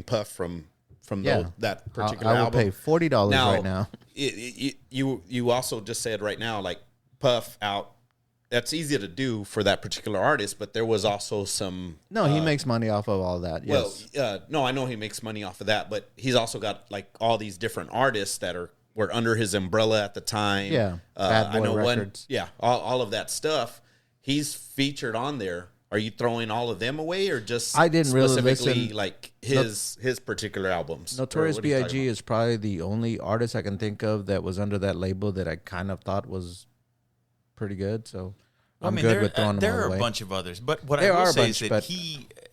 [SPEAKER 2] Puff from that particular
[SPEAKER 1] album. I will
[SPEAKER 2] album.
[SPEAKER 1] pay $40 right now.
[SPEAKER 2] You also just said right now, like, Puff out. That's easy to do for that particular artist, but there was also some...
[SPEAKER 1] No, he makes money off of all that, yes.
[SPEAKER 2] Well, no, I know he makes money off of that, but he's also got, like, all these different artists that were under his umbrella at the time.
[SPEAKER 1] Yeah, Bad Boy
[SPEAKER 2] I know
[SPEAKER 1] Records.
[SPEAKER 2] All of that stuff. He's featured on there. Are you throwing all of them away, or just
[SPEAKER 1] I didn't really listen,
[SPEAKER 2] like his particular albums?
[SPEAKER 1] Notorious B.I.G. is probably the only artist I can think of that was under that label that I kind of thought was pretty good. So I'm good with throwing them all away.
[SPEAKER 3] There are a bunch of others, but what I will say is that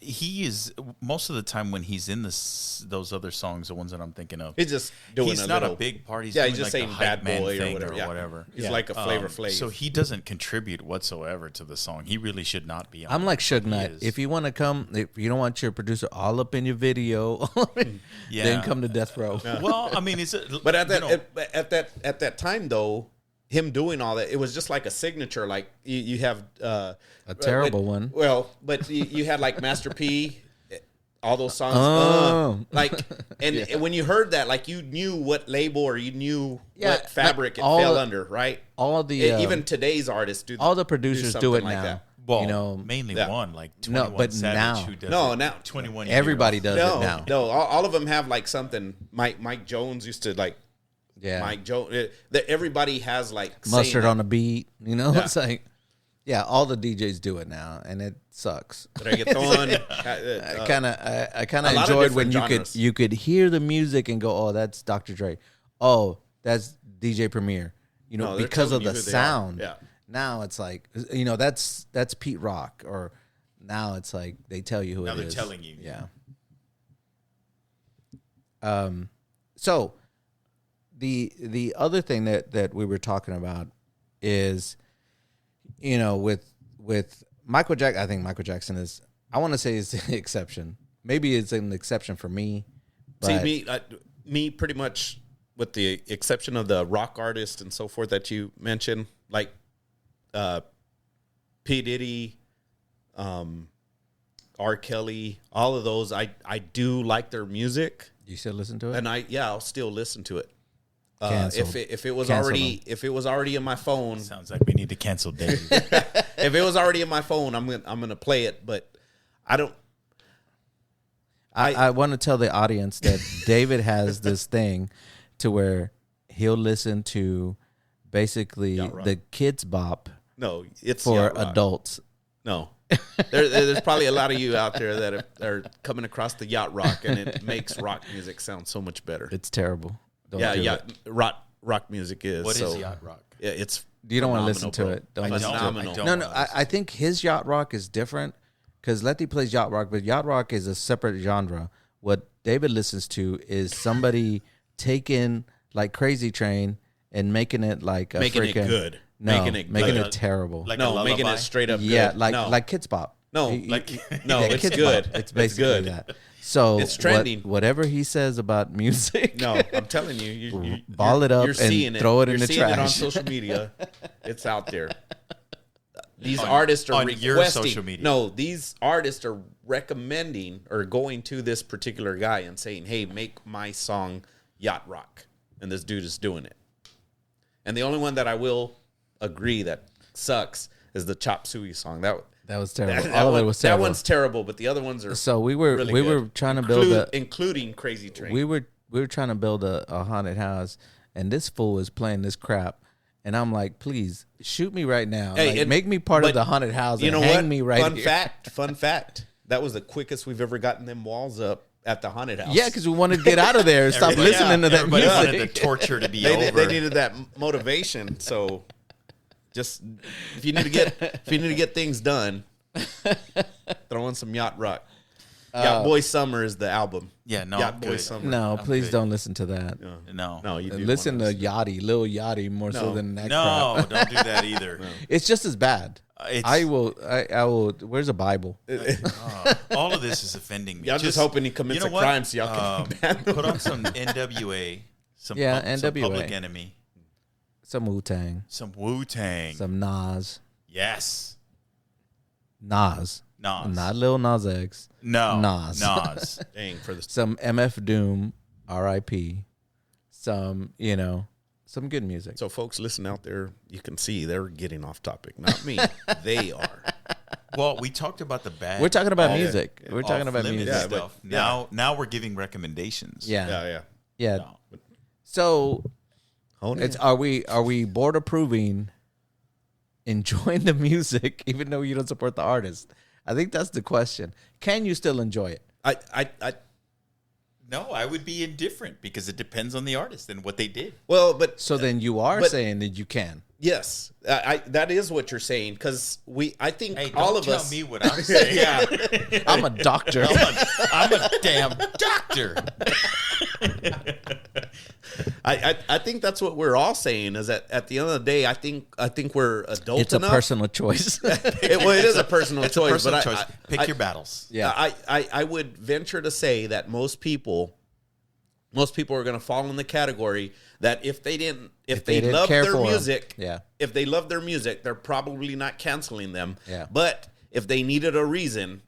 [SPEAKER 3] he is most of the time when he's in those other songs, the ones that I'm thinking of.
[SPEAKER 2] He's just doing
[SPEAKER 3] he's
[SPEAKER 2] a
[SPEAKER 3] not
[SPEAKER 2] little,
[SPEAKER 3] a big part. He's
[SPEAKER 2] yeah,
[SPEAKER 3] doing
[SPEAKER 2] he's just
[SPEAKER 3] like
[SPEAKER 2] saying
[SPEAKER 3] the
[SPEAKER 2] bad
[SPEAKER 3] hype man
[SPEAKER 2] boy or
[SPEAKER 3] thing
[SPEAKER 2] whatever. Yeah.
[SPEAKER 3] whatever.
[SPEAKER 2] He's like a Flavor Flav.
[SPEAKER 3] So he doesn't contribute whatsoever to the song. He really should not be on
[SPEAKER 1] I'm like
[SPEAKER 3] it,
[SPEAKER 1] Suge
[SPEAKER 3] but he
[SPEAKER 1] Knight.
[SPEAKER 3] is.
[SPEAKER 1] If you want to come, if you don't want your producer all up in your video,
[SPEAKER 3] Yeah.
[SPEAKER 1] then come to Death Row.
[SPEAKER 3] Well, I mean, it's
[SPEAKER 2] But at that time though, him doing all that, it was just like a signature. Like you have
[SPEAKER 1] A terrible one.
[SPEAKER 2] Well, but you had like Master P, all those songs.
[SPEAKER 1] Oh.
[SPEAKER 2] Like, and when you heard that, like you knew what label or you knew
[SPEAKER 1] Yeah,
[SPEAKER 2] what fabric
[SPEAKER 1] like
[SPEAKER 2] it
[SPEAKER 1] all
[SPEAKER 2] fell
[SPEAKER 1] the-
[SPEAKER 2] under, right?
[SPEAKER 1] All the
[SPEAKER 2] Even today's artists do.
[SPEAKER 1] all the producers do
[SPEAKER 2] something
[SPEAKER 1] it
[SPEAKER 2] like
[SPEAKER 1] now.
[SPEAKER 2] that.
[SPEAKER 3] well,
[SPEAKER 1] you know,
[SPEAKER 3] mainly
[SPEAKER 2] yeah.
[SPEAKER 3] one like
[SPEAKER 1] No,
[SPEAKER 3] 21
[SPEAKER 1] but
[SPEAKER 3] Savage
[SPEAKER 1] now-
[SPEAKER 3] who does
[SPEAKER 2] No,
[SPEAKER 3] it.
[SPEAKER 2] now
[SPEAKER 3] 21.
[SPEAKER 1] everybody does
[SPEAKER 2] No,
[SPEAKER 1] it now.
[SPEAKER 2] no, all of them have like something. Mike Jones used to like.
[SPEAKER 1] Yeah,
[SPEAKER 2] Mike Jones. That everybody has like
[SPEAKER 1] mustard
[SPEAKER 2] saying,
[SPEAKER 1] on a beat. You know,
[SPEAKER 2] Yeah.
[SPEAKER 1] it's like, yeah, all the DJs do it now, and it sucks.
[SPEAKER 2] reggaeton.
[SPEAKER 1] I kind of
[SPEAKER 2] a lot of
[SPEAKER 1] enjoyed when
[SPEAKER 2] different genres.
[SPEAKER 1] you could hear the music and go, oh, that's Dr. Dre. Oh, that's DJ Premier. You know,
[SPEAKER 2] No, they're
[SPEAKER 1] because of
[SPEAKER 2] telling
[SPEAKER 1] the
[SPEAKER 2] you who they are.
[SPEAKER 1] sound.
[SPEAKER 2] Yeah.
[SPEAKER 1] Now it's like, you know, that's Pete Rock, or now it's like they tell you who
[SPEAKER 3] Now
[SPEAKER 1] it
[SPEAKER 3] they're
[SPEAKER 1] is.
[SPEAKER 3] telling you.
[SPEAKER 1] Yeah. So the other thing that we were talking about is, you know, with Michael Jackson, I think Michael Jackson is, I want to say is the exception. Maybe it's an exception for me. But
[SPEAKER 2] See, me pretty much with the exception of the rock artists and so forth that you mentioned, like P. Diddy, R. Kelly, all of those, I do like their music,
[SPEAKER 1] you still listen to it?
[SPEAKER 2] and I'll still listen to it.
[SPEAKER 1] Canceled.
[SPEAKER 2] If it was
[SPEAKER 1] Cancel
[SPEAKER 2] already in my phone,
[SPEAKER 3] Sounds like we need to cancel Dave.
[SPEAKER 2] if it was already in my phone, I'm gonna play it. But I don't.
[SPEAKER 1] I want to tell the audience that David has this thing to where he'll listen to basically
[SPEAKER 2] Yacht Rock.
[SPEAKER 1] the Kids Bop
[SPEAKER 2] No, it's
[SPEAKER 1] for
[SPEAKER 2] Yacht Rock.
[SPEAKER 1] adults.
[SPEAKER 2] No. There's probably a lot of you out there that are coming across the yacht rock, and it makes rock music sound so much better.
[SPEAKER 1] It's terrible. Don't
[SPEAKER 2] Yeah,
[SPEAKER 1] do
[SPEAKER 2] yeah.
[SPEAKER 1] it.
[SPEAKER 2] Rock music is.
[SPEAKER 3] What
[SPEAKER 2] so,
[SPEAKER 3] is yacht rock?
[SPEAKER 2] Yeah, it's.
[SPEAKER 1] You don't want to
[SPEAKER 2] phenomenal,
[SPEAKER 1] listen to
[SPEAKER 2] bro.
[SPEAKER 1] it. Don't
[SPEAKER 3] I
[SPEAKER 1] listen
[SPEAKER 3] don't.
[SPEAKER 1] to it.
[SPEAKER 2] Phenomenal.
[SPEAKER 3] I don't
[SPEAKER 1] No,
[SPEAKER 3] wanna
[SPEAKER 1] no.
[SPEAKER 3] listen.
[SPEAKER 1] I think his yacht rock is different because Letty plays yacht rock, but yacht rock is a separate genre. What David listens to is somebody taking like Crazy Train and making it like a
[SPEAKER 2] Making it
[SPEAKER 1] freaking,
[SPEAKER 2] good.
[SPEAKER 1] No,
[SPEAKER 2] Making it
[SPEAKER 1] making
[SPEAKER 2] good.
[SPEAKER 1] it terrible.
[SPEAKER 3] Like a
[SPEAKER 2] No, making
[SPEAKER 3] lullaby?
[SPEAKER 2] it straight up.
[SPEAKER 1] yeah,
[SPEAKER 2] good.
[SPEAKER 1] like
[SPEAKER 2] no.
[SPEAKER 1] like Kids Bop.
[SPEAKER 2] no, no,
[SPEAKER 1] Yeah,
[SPEAKER 2] it's
[SPEAKER 1] Kids
[SPEAKER 2] good.
[SPEAKER 1] Bop. It's basically
[SPEAKER 2] good.
[SPEAKER 1] that. So
[SPEAKER 2] It's trending.
[SPEAKER 1] whatever he says about music,
[SPEAKER 2] No, I'm telling you, you
[SPEAKER 1] Ball it up
[SPEAKER 2] you're
[SPEAKER 1] and
[SPEAKER 2] seeing
[SPEAKER 1] throw it in
[SPEAKER 2] You're
[SPEAKER 1] the
[SPEAKER 2] seeing it on
[SPEAKER 1] trash.
[SPEAKER 2] social media. It's out there. These
[SPEAKER 3] On-
[SPEAKER 2] artists are
[SPEAKER 3] on your
[SPEAKER 2] requesting.
[SPEAKER 3] social media.
[SPEAKER 2] No, these artists are recommending or going to this particular guy and saying, "Hey, make my song yacht rock," and this dude is doing it. And the only one that I will agree that sucks is the Chop Suey song. That
[SPEAKER 1] was terrible.
[SPEAKER 2] that
[SPEAKER 1] All of
[SPEAKER 2] one-
[SPEAKER 1] it was terrible.
[SPEAKER 2] That one's terrible, but the other ones are.
[SPEAKER 1] So we were
[SPEAKER 2] really
[SPEAKER 1] we
[SPEAKER 2] good.
[SPEAKER 1] were trying to build
[SPEAKER 2] including Crazy Train.
[SPEAKER 1] we were trying to build a haunted house, and this fool is playing this crap, and I'm like, please shoot me right now,
[SPEAKER 2] Hey,
[SPEAKER 1] like,
[SPEAKER 2] and-
[SPEAKER 1] make me part of
[SPEAKER 2] but
[SPEAKER 1] the haunted house.
[SPEAKER 2] You
[SPEAKER 1] and
[SPEAKER 2] know
[SPEAKER 1] hang
[SPEAKER 2] what?
[SPEAKER 1] me right
[SPEAKER 2] Fun
[SPEAKER 1] here.
[SPEAKER 2] Fun fact. That was the quickest we've ever gotten them walls up at the haunted house.
[SPEAKER 1] Yeah, because we wanted to get out of there and stop
[SPEAKER 3] Everybody-
[SPEAKER 1] listening to that
[SPEAKER 3] Everybody wanted the
[SPEAKER 1] music.
[SPEAKER 3] torture to be
[SPEAKER 2] they,
[SPEAKER 3] over.
[SPEAKER 2] they needed that motivation. So, just if you need to get things done, throw in some yacht rock. Yacht Boy Summer is the album.
[SPEAKER 3] Yeah, no,
[SPEAKER 2] Yacht
[SPEAKER 3] I'm
[SPEAKER 2] Boy
[SPEAKER 3] good.
[SPEAKER 2] Summer.
[SPEAKER 1] No,
[SPEAKER 3] I'm
[SPEAKER 1] please
[SPEAKER 3] good.
[SPEAKER 1] don't listen to that.
[SPEAKER 3] No,
[SPEAKER 2] No, you do
[SPEAKER 1] Listen to
[SPEAKER 2] wanna
[SPEAKER 1] Yachty, Lil Yachty, more so
[SPEAKER 2] No.
[SPEAKER 1] than that
[SPEAKER 3] no,
[SPEAKER 1] crap.
[SPEAKER 3] don't do that either.
[SPEAKER 1] It's just as bad.
[SPEAKER 3] It's-
[SPEAKER 1] I will. Where's a Bible?
[SPEAKER 3] All of this is offending me.
[SPEAKER 2] Y'all just hoping he commits
[SPEAKER 3] you know
[SPEAKER 2] a
[SPEAKER 3] what?
[SPEAKER 2] crime so y'all can ban him.
[SPEAKER 3] put on some NWA, some
[SPEAKER 1] Yeah,
[SPEAKER 3] some
[SPEAKER 1] NWA.
[SPEAKER 3] Public Enemy,
[SPEAKER 1] Some Wu Tang,
[SPEAKER 3] some Wu Tang.
[SPEAKER 1] some Nas,
[SPEAKER 3] Yes,
[SPEAKER 1] Nas, not Lil Nas X.
[SPEAKER 3] no,
[SPEAKER 1] Nas.
[SPEAKER 3] Nas.
[SPEAKER 2] Dang, for the
[SPEAKER 1] Some MF Doom, R.I.P. Some some good music.
[SPEAKER 2] so folks, listen out there. You can see they're getting off topic. Not me. They are.
[SPEAKER 3] Well, we talked about the bad.
[SPEAKER 1] We're talking about
[SPEAKER 3] off-
[SPEAKER 1] music. We're talking about
[SPEAKER 3] off-limits
[SPEAKER 1] music.
[SPEAKER 2] Yeah,
[SPEAKER 3] stuff.
[SPEAKER 2] but-
[SPEAKER 3] Now we're giving recommendations.
[SPEAKER 1] Yeah,
[SPEAKER 2] Yeah,
[SPEAKER 1] yeah.
[SPEAKER 3] No.
[SPEAKER 1] So
[SPEAKER 2] Hold
[SPEAKER 1] it's are we board approving enjoying the music even though you don't support the artist? I think that's the question. Can you still enjoy it?
[SPEAKER 2] I
[SPEAKER 3] No, I would be indifferent because it depends on the artist and what they did.
[SPEAKER 2] Well, but
[SPEAKER 1] So then you are
[SPEAKER 2] but-
[SPEAKER 1] saying that you can.
[SPEAKER 2] yes, that is what you're saying because I think
[SPEAKER 3] Hey,
[SPEAKER 2] all
[SPEAKER 3] don't
[SPEAKER 2] of
[SPEAKER 3] tell
[SPEAKER 2] us.
[SPEAKER 3] me what I'm saying.
[SPEAKER 2] Yeah,
[SPEAKER 1] I'm a doctor.
[SPEAKER 3] I'm a damn doctor.
[SPEAKER 2] I think that's what we're all saying is that at the end of the day, I think we're adult
[SPEAKER 1] It's a
[SPEAKER 2] enough.
[SPEAKER 1] personal choice.
[SPEAKER 2] It is a personal
[SPEAKER 3] It's a
[SPEAKER 2] choice,
[SPEAKER 3] personal
[SPEAKER 2] but
[SPEAKER 3] choice. Pick
[SPEAKER 2] I,
[SPEAKER 3] your battles.
[SPEAKER 1] Yeah.
[SPEAKER 2] I would venture to say that most people are going to fall in the category that if they
[SPEAKER 1] they didn't
[SPEAKER 2] love
[SPEAKER 1] care
[SPEAKER 2] their
[SPEAKER 1] for 'em,
[SPEAKER 2] music,
[SPEAKER 1] yeah.
[SPEAKER 2] if they love their music, they're probably not canceling them.
[SPEAKER 1] Yeah.
[SPEAKER 2] But if they needed a reason,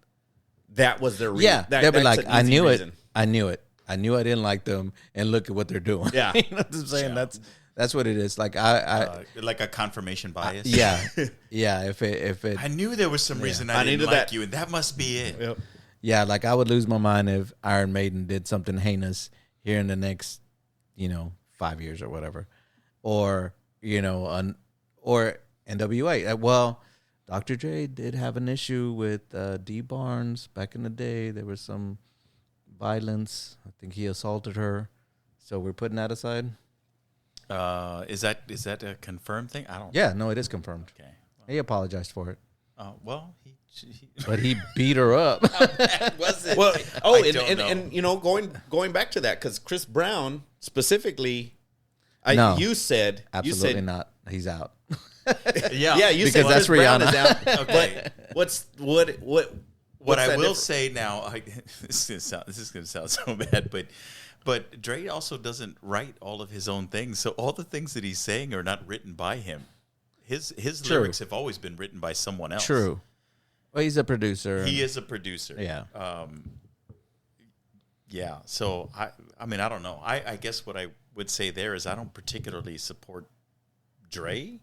[SPEAKER 2] that was their reason.
[SPEAKER 1] Yeah, they'll be
[SPEAKER 2] that's
[SPEAKER 1] like,
[SPEAKER 2] an
[SPEAKER 1] I
[SPEAKER 2] easy
[SPEAKER 1] knew
[SPEAKER 2] reason.
[SPEAKER 1] it. I knew it. I knew I didn't like them, and look at what they're doing.
[SPEAKER 2] Yeah.
[SPEAKER 1] You know what I'm saying?
[SPEAKER 3] Yeah.
[SPEAKER 1] That's what it is. Like I
[SPEAKER 3] Like a confirmation bias.
[SPEAKER 1] yeah, yeah. If it,
[SPEAKER 3] I knew there was some reason I didn't
[SPEAKER 2] needed
[SPEAKER 3] like
[SPEAKER 2] that.
[SPEAKER 3] you, and that must be it.
[SPEAKER 2] Yep.
[SPEAKER 1] yeah, like I would lose my mind if Iron Maiden did something heinous here in the next, 5 years or whatever, or or NWA. Well, Dr. Dre did have an issue with Dee Barnes back in the day. There was some violence. I think he assaulted her. So we're putting that aside.
[SPEAKER 3] Is that a confirmed thing? I don't.
[SPEAKER 1] Yeah, no, it is confirmed.
[SPEAKER 3] Okay.
[SPEAKER 1] He apologized for it,
[SPEAKER 3] Well, he
[SPEAKER 1] but he beat her up.
[SPEAKER 3] was it?
[SPEAKER 2] Well,
[SPEAKER 3] I don't know.
[SPEAKER 2] going back to that because Chris Brown specifically,
[SPEAKER 1] No.
[SPEAKER 2] you said
[SPEAKER 1] Absolutely not. He's out.
[SPEAKER 3] Yeah,
[SPEAKER 2] you
[SPEAKER 1] Because
[SPEAKER 2] said
[SPEAKER 1] that's
[SPEAKER 2] Chris Brown
[SPEAKER 1] Rihanna.
[SPEAKER 2] is out.
[SPEAKER 3] Okay.
[SPEAKER 2] But
[SPEAKER 3] What
[SPEAKER 2] what's
[SPEAKER 3] I
[SPEAKER 2] that
[SPEAKER 3] will
[SPEAKER 2] difference?
[SPEAKER 3] say now, this is going to sound so bad, but Dre also doesn't write all of his own things, so all the things that he's saying are not written by him. His
[SPEAKER 1] True.
[SPEAKER 3] lyrics have always been written by someone else.
[SPEAKER 1] True. Well, he's a producer.
[SPEAKER 3] He is a producer.
[SPEAKER 1] Yeah.
[SPEAKER 3] Yeah. So I mean, I don't know. I guess what I would say there is I don't particularly support Dre.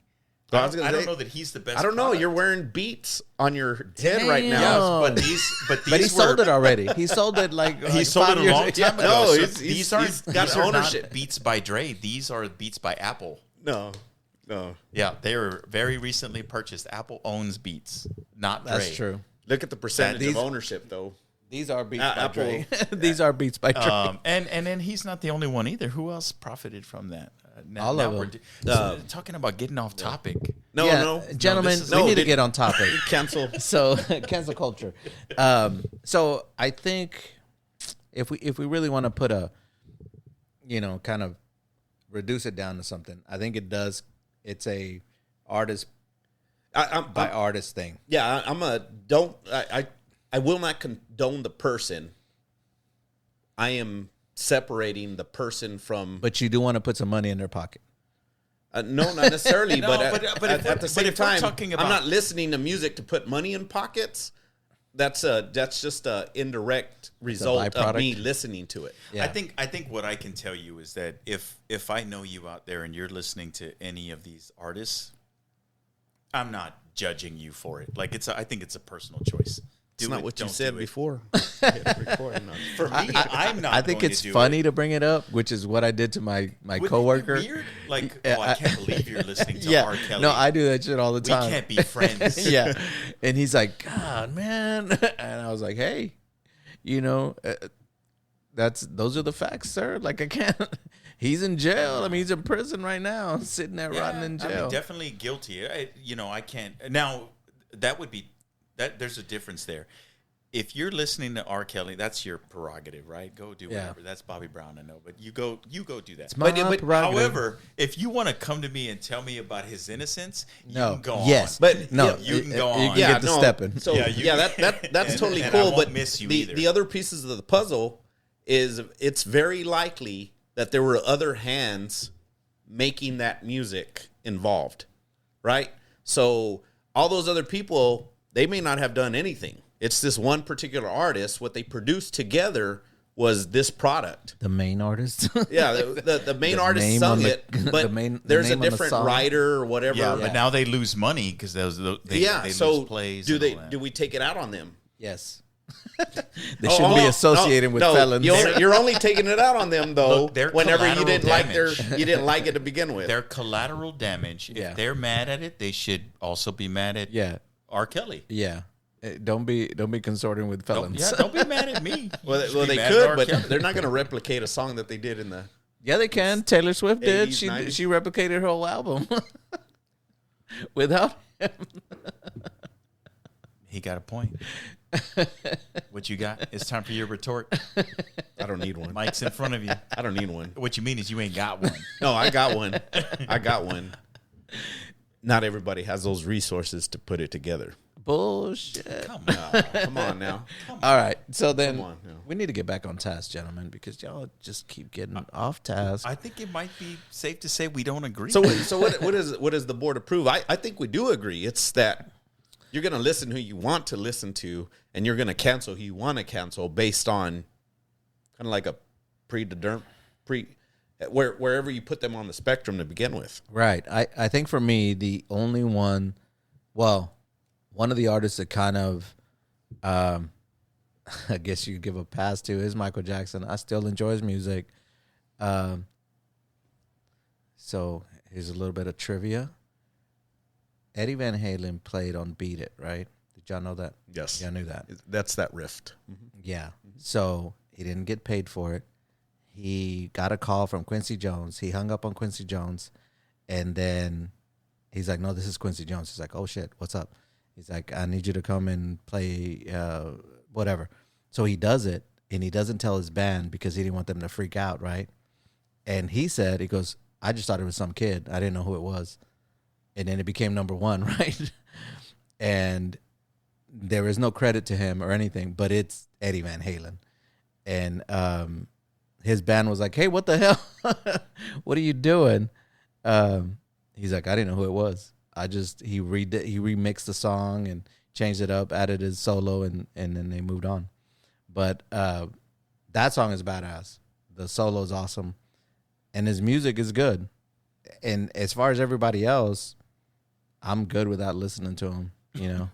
[SPEAKER 2] Well, I was gonna
[SPEAKER 3] I don't
[SPEAKER 2] say-
[SPEAKER 3] know that he's the best.
[SPEAKER 2] I don't know.
[SPEAKER 3] product.
[SPEAKER 2] You're wearing Beats on your head right
[SPEAKER 1] Damn.
[SPEAKER 2] now.
[SPEAKER 3] Yes, but these
[SPEAKER 1] But he
[SPEAKER 3] were,
[SPEAKER 1] sold it already. He sold it like
[SPEAKER 3] He sold
[SPEAKER 1] 5
[SPEAKER 3] it a
[SPEAKER 1] years
[SPEAKER 3] long
[SPEAKER 1] ago.
[SPEAKER 3] time ago.
[SPEAKER 2] No,
[SPEAKER 3] So
[SPEAKER 2] he's-
[SPEAKER 3] these
[SPEAKER 2] he's got
[SPEAKER 3] these are
[SPEAKER 2] ownership.
[SPEAKER 3] not Beats by Dre. These are Beats by Apple.
[SPEAKER 2] No.
[SPEAKER 3] Yeah, they were very recently purchased. Apple owns Beats, not Dre.
[SPEAKER 1] That's true.
[SPEAKER 2] Look at the percentage
[SPEAKER 1] These-
[SPEAKER 2] of ownership, though.
[SPEAKER 1] These are beats by
[SPEAKER 2] Apple.
[SPEAKER 1] Dre. These are beats by Dre.
[SPEAKER 3] And then he's not the only one either. Who else profited from that?
[SPEAKER 1] All of
[SPEAKER 3] we're
[SPEAKER 1] them.
[SPEAKER 3] talking about getting off topic.
[SPEAKER 2] No,
[SPEAKER 1] Yeah,
[SPEAKER 2] no.
[SPEAKER 1] gentlemen,
[SPEAKER 3] this is-
[SPEAKER 1] we
[SPEAKER 2] No,
[SPEAKER 1] need to
[SPEAKER 2] did-
[SPEAKER 1] get on topic.
[SPEAKER 2] Cancel.
[SPEAKER 1] So cancel culture. So I think if we really want to put a, kind of reduce it down to something, I think it does. It's a artist by artist thing.
[SPEAKER 2] Yeah, I will not condone the person. I am separating the person from.
[SPEAKER 1] But you do want to put some money in their pocket.
[SPEAKER 2] No, not necessarily.
[SPEAKER 3] No,
[SPEAKER 2] but
[SPEAKER 3] but if
[SPEAKER 2] at the same
[SPEAKER 3] if we're
[SPEAKER 2] time,
[SPEAKER 3] talking
[SPEAKER 2] I'm
[SPEAKER 3] about-
[SPEAKER 2] not listening to music to put money in pockets. That's just a indirect result of
[SPEAKER 1] byproduct.
[SPEAKER 2] me listening to it.
[SPEAKER 1] Yeah.
[SPEAKER 3] I think what I can tell you is that if I know you out there and you're listening to any of these artists, I'm not judging you for it. Like I think it's a personal choice.
[SPEAKER 2] It's
[SPEAKER 3] Do
[SPEAKER 2] not
[SPEAKER 3] it,
[SPEAKER 2] what you
[SPEAKER 3] don't
[SPEAKER 2] said
[SPEAKER 3] do it.
[SPEAKER 2] before.
[SPEAKER 3] For me, I'm not.
[SPEAKER 1] I think
[SPEAKER 3] going
[SPEAKER 1] it's
[SPEAKER 3] to do
[SPEAKER 1] funny
[SPEAKER 3] it.
[SPEAKER 1] to bring it up, which is what I did to my
[SPEAKER 3] Wouldn't it be
[SPEAKER 1] coworker.
[SPEAKER 3] weird? Like,
[SPEAKER 1] Yeah,
[SPEAKER 3] I can't believe you're listening to
[SPEAKER 1] Yeah,
[SPEAKER 3] R. Kelly.
[SPEAKER 1] no, I do that shit all the
[SPEAKER 3] We
[SPEAKER 1] time.
[SPEAKER 3] can't be friends.
[SPEAKER 1] Yeah, and he's like, God, man, and I was like, hey, those are the facts, sir. Like I can't. He's in jail. I mean, he's in prison right now, sitting there rotting in
[SPEAKER 3] I
[SPEAKER 1] jail.
[SPEAKER 3] mean, definitely guilty. I can't. Now, that would be that. There's a difference there. If you're listening to R. Kelly, that's your prerogative, right? Go do
[SPEAKER 1] Yeah.
[SPEAKER 3] whatever. That's Bobby Brown, I know, but you go do that.
[SPEAKER 1] It's my prerogative.
[SPEAKER 3] However, if you want to come to me and tell me about his innocence, you
[SPEAKER 1] No.
[SPEAKER 3] can go on.
[SPEAKER 1] Yes.
[SPEAKER 2] But
[SPEAKER 1] no,
[SPEAKER 3] you can go
[SPEAKER 1] You
[SPEAKER 3] on.
[SPEAKER 1] can get to stepping.
[SPEAKER 2] So
[SPEAKER 3] Yeah,
[SPEAKER 2] that's
[SPEAKER 3] and-
[SPEAKER 2] totally
[SPEAKER 3] and I
[SPEAKER 2] cool.
[SPEAKER 3] won't
[SPEAKER 2] But
[SPEAKER 3] miss you
[SPEAKER 2] the
[SPEAKER 3] either.
[SPEAKER 2] the other pieces of the puzzle is it's very likely that there were other hands making that music involved, right? So all those other people, they may not have done anything. It's this one particular artist. What they produced together was this product.
[SPEAKER 1] The main artist.
[SPEAKER 2] Yeah, the main
[SPEAKER 1] The
[SPEAKER 2] artist
[SPEAKER 1] name
[SPEAKER 2] sung
[SPEAKER 1] on the-
[SPEAKER 2] it,
[SPEAKER 1] the
[SPEAKER 2] but
[SPEAKER 1] main- the
[SPEAKER 2] there's a
[SPEAKER 1] name on the
[SPEAKER 2] different
[SPEAKER 1] song.
[SPEAKER 2] writer or whatever.
[SPEAKER 3] Yeah,
[SPEAKER 1] Yeah.
[SPEAKER 3] but now they lose money because they
[SPEAKER 2] So
[SPEAKER 3] lose plays.
[SPEAKER 2] do
[SPEAKER 3] and
[SPEAKER 2] they?
[SPEAKER 3] all that.
[SPEAKER 2] Do we take it out on them?
[SPEAKER 1] Yes. They shouldn't be
[SPEAKER 2] no,
[SPEAKER 1] associated with
[SPEAKER 2] no,
[SPEAKER 1] felons.
[SPEAKER 2] You're only taking it out on them though.
[SPEAKER 3] Look, they're
[SPEAKER 2] whenever you
[SPEAKER 3] collateral
[SPEAKER 2] didn't like
[SPEAKER 3] damage.
[SPEAKER 2] you didn't like it to begin with.
[SPEAKER 3] They're collateral damage.
[SPEAKER 1] Yeah.
[SPEAKER 3] If they're mad at it, they should also be mad at
[SPEAKER 1] Yeah.
[SPEAKER 3] R. Kelly.
[SPEAKER 1] Yeah. Don't be consorting with felons.
[SPEAKER 3] Don't be mad at me.
[SPEAKER 2] Well, they could, but they're not going to replicate a song that they did in the.
[SPEAKER 1] Yeah, they can. Taylor Swift did.
[SPEAKER 2] 80s,
[SPEAKER 1] She replicated her whole album without him.
[SPEAKER 3] He got a point. What you got? It's time for your retort.
[SPEAKER 2] I don't need one.
[SPEAKER 3] Mike's in front of you.
[SPEAKER 2] I don't need one.
[SPEAKER 3] What you mean is you ain't got one.
[SPEAKER 2] No, I got one. I got one. Not everybody has those resources to put it together.
[SPEAKER 1] Bullshit.
[SPEAKER 2] Come on now.
[SPEAKER 1] All right. So then
[SPEAKER 2] Come on now.
[SPEAKER 1] we need to get back on task, gentlemen, because y'all just keep getting off task.
[SPEAKER 3] I think it might be safe to say we don't agree.
[SPEAKER 2] So what does the board approve? I think we do agree. It's that you're going to listen who you want to listen to, and you're going to cancel who you want to cancel based on kind of like a wherever you put them on the spectrum to begin with.
[SPEAKER 1] Right. I think for me, the only one of the artists that kind of, I guess you give a pass to is Michael Jackson. I still enjoy his music. So here's a little bit of trivia. Eddie Van Halen played on Beat It, right? Did y'all know that?
[SPEAKER 2] Yes.
[SPEAKER 1] Y'all knew that.
[SPEAKER 2] That's that rift.
[SPEAKER 1] Yeah. So he didn't get paid for it. He got a call from Quincy Jones. He hung up on Quincy Jones. And then he's like, no, this is Quincy Jones. He's like, oh, shit, what's up? He's like, I need you to come and play whatever. So he does it, and he doesn't tell his band because he didn't want them to freak out, right? And he goes, I just thought it was some kid. I didn't know who it was. And then it became number one, right? And there is no credit to him or anything, but it's Eddie Van Halen. And his band was like, hey, what the hell? What are you doing? He's like, I didn't know who it was. He remixed the song and changed it up, added his solo, and then they moved on. But that song is badass. The solo is awesome. And his music is good. And as far as everybody else, I'm good without listening to him, you know.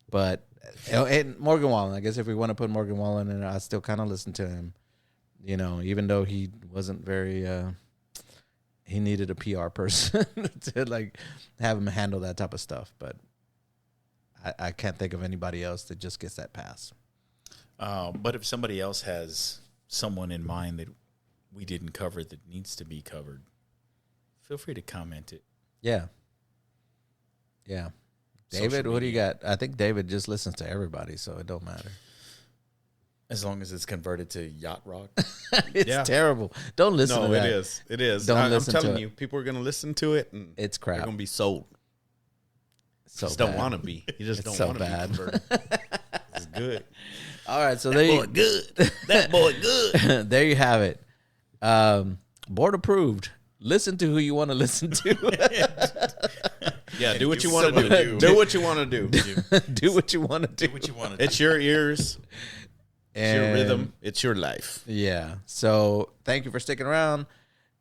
[SPEAKER 1] But and Morgan Wallen, I guess if we want to put Morgan Wallen in, I still kind of listen to him, you know, even though he wasn't very, he needed a PR person to like have him handle that type of stuff. But I can't think of anybody else that just gets that pass.
[SPEAKER 3] But if somebody else has someone in mind that we didn't cover that needs to be covered, feel free to comment it.
[SPEAKER 1] Yeah. Yeah. David, what do you got? I think David just listens to everybody, so it don't matter.
[SPEAKER 3] As long as it's converted to yacht rock.
[SPEAKER 1] It's terrible. Don't listen to that.
[SPEAKER 2] No, it is. It is.
[SPEAKER 1] Don't listen
[SPEAKER 2] I'm telling
[SPEAKER 1] to
[SPEAKER 2] you, people are going to listen to it, and
[SPEAKER 1] it's crap.
[SPEAKER 2] They're going to be sold.
[SPEAKER 1] So
[SPEAKER 2] just don't want to be. You just don't want to be converted. It's good.
[SPEAKER 1] All right, so
[SPEAKER 2] That boy good.
[SPEAKER 1] There you have it. Board approved. Listen to who you want to listen to.
[SPEAKER 2] Yeah, do what you want to do. Do what you want to do.
[SPEAKER 1] Do what you want to do.
[SPEAKER 3] Do what you want to do.
[SPEAKER 2] It's your ears. It's your rhythm. It's your life.
[SPEAKER 1] Yeah. So thank you for sticking around.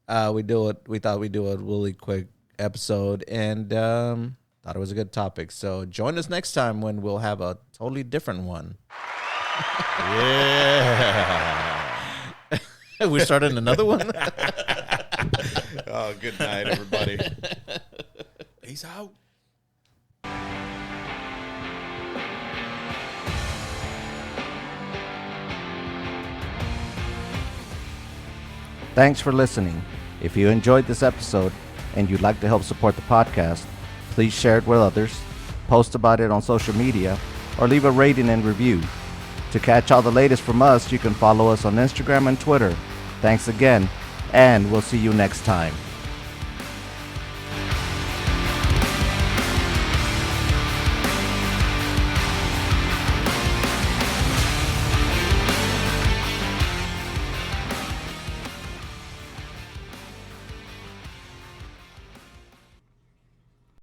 [SPEAKER 1] We thought we'd do a really quick episode, and thought it was a good topic. So join us next time when we'll have a totally different one.
[SPEAKER 2] Yeah.
[SPEAKER 1] We're starting another one.
[SPEAKER 2] Oh, good night, everybody.
[SPEAKER 3] Peace out.
[SPEAKER 1] Thanks for listening. If you enjoyed this episode and you'd like to help support the podcast, please share it with others, post about it on social media, or leave a rating and review. To catch all the latest from us, you can follow us on Instagram and Twitter. Thanks again, and we'll see you next time.